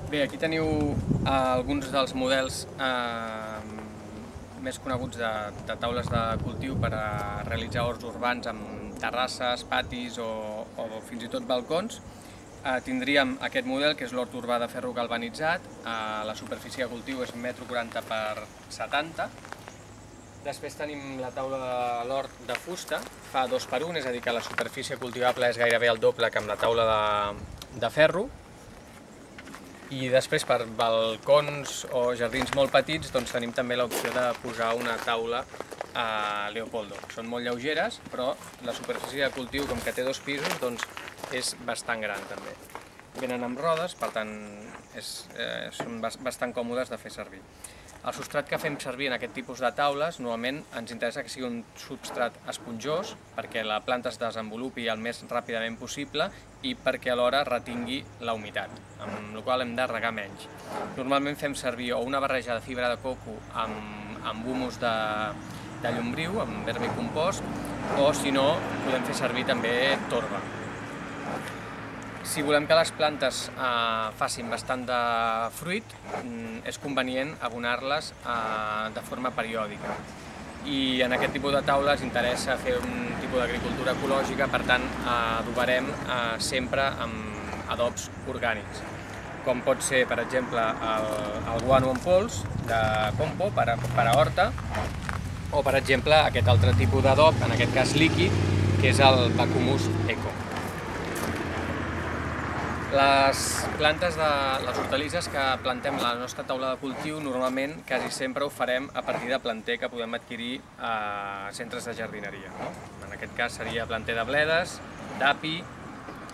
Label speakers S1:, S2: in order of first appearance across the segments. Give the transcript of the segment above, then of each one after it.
S1: Bé, aquí teniu alguns dels models més coneguts de taules de cultiu per a realitzar horts urbans amb terrasses, patis o fins i tot balcons. Tindríem aquest model, que és l'hort urbà de ferro galvanitzat. La superfície de cultiu és 1,40 m per 70 m. Després tenim la taula de l'hort de fusta, fa 2x1, és a dir que la superfície cultivable és gairebé el doble que amb la taula de ferro. I després per balcons o jardins molt petits doncs tenim també l'opció de posar una taula a Leopoldo. Són molt lleugeres, però la superfície de cultiu, com que té 2 pisos, doncs és bastant gran també. Venen amb rodes, per tant són bastant còmodes de fer servir. El substrat que fem servir en aquest tipus de taules normalment ens interessa que sigui un substrat esponjós perquè la planta es desenvolupi el més ràpidament possible i perquè alhora retingui la humitat, amb la qual hem de regar menys. Normalment fem servir o una barreja de fibra de coco amb humus de llombriu, amb vermicompost, o si no, podem fer servir també torba. Si volem que les plantes facin bastant de fruit, és convenient abonar-les de forma periòdica. I en aquest tipus de taules interessa fer un tipus d'agricultura ecològica, per tant adobarem sempre amb adobs orgànics, com pot ser, per exemple, el guano en pols de Compo per a horta, o per exemple aquest altre tipus d'adob, en aquest cas líquid, que és el Vacuumous Eco. Les plantes de les hortalisses que plantem a la nostra taula de cultiu normalment quasi sempre ho farem a partir de planter que podem adquirir a centres de jardineria. En aquest cas seria planter de bledes, d'api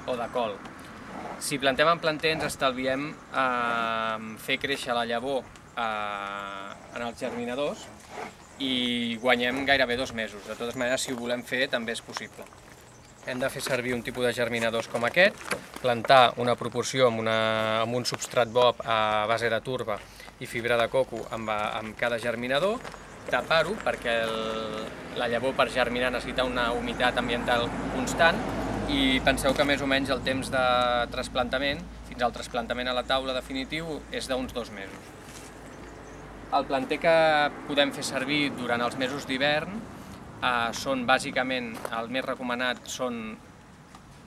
S1: o de col. Si plantem en planter ens estalviem fer créixer la llavor en els germinadors i guanyem gairebé 2 mesos. De totes maneres, si ho volem fer també és possible. Hem de fer servir un tipus de germinadors com aquest, plantar una proporció amb un substrat bob a base de turba i fibra de coco amb cada germinador, tapar-ho perquè la llavor per germinar necessita una humitat ambiental constant i penseu que més o menys el temps de trasplantament, fins al trasplantament a la taula definitiu, és d'uns 2 mesos. El planter que podem fer servir durant els mesos d'hivern són bàsicament, el més recomanat són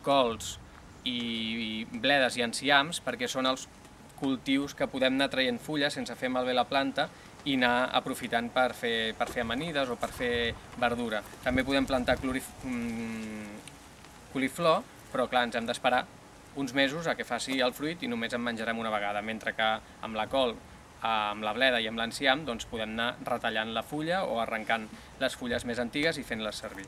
S1: cols i bledes i enciams, perquè són els cultius que podem anar traient fulles sense fer malbé la planta i anar aprofitant per fer amanides o per fer verdura. També podem plantar coliflor, però clar, ens hem d'esperar uns mesos a que faci el fruit i només en menjarem una vegada, mentre que amb la col, amb la bleda i amb l'enciam doncs podem anar retallant la fulla o arrencant les fulles més antigues i fent-les servir.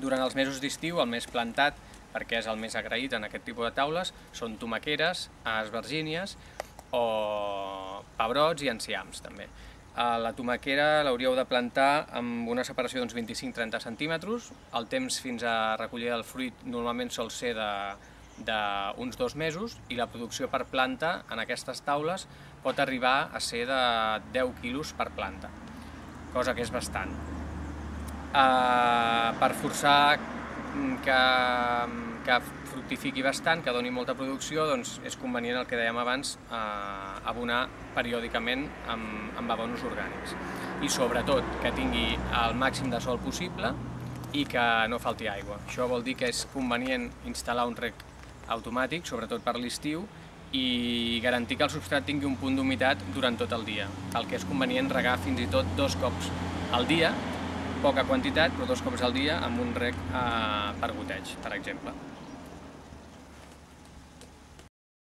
S1: Durant els mesos d'estiu, el més plantat, perquè és el més agraït en aquest tipus de taules, són tomaqueres, esvergínies o pebrots i enciams també. La tomaquera l'hauríeu de plantar amb una separació d'uns 25-30 centímetres. El temps fins a recollir el fruit normalment sol ser d'uns 2 mesos i la producció per planta en aquestes taules pot arribar a ser de 10 quilos per planta, cosa que és bastant. Per forçar que fructifiqui bastant, que doni molta producció, doncs és convenient el que dèiem abans, abonar periòdicament amb abonos orgànics. I sobretot que tingui el màxim de sol possible i que no falti aigua. Això vol dir que és convenient instal·lar un rec automàtic, sobretot per l'estiu, i garantir que el substrat tingui un punt d'humitat durant tot el dia. El que és convenient regar fins i tot 2 cops al dia, poca quantitat, però 2 cops al dia amb un rec per goteig, per exemple.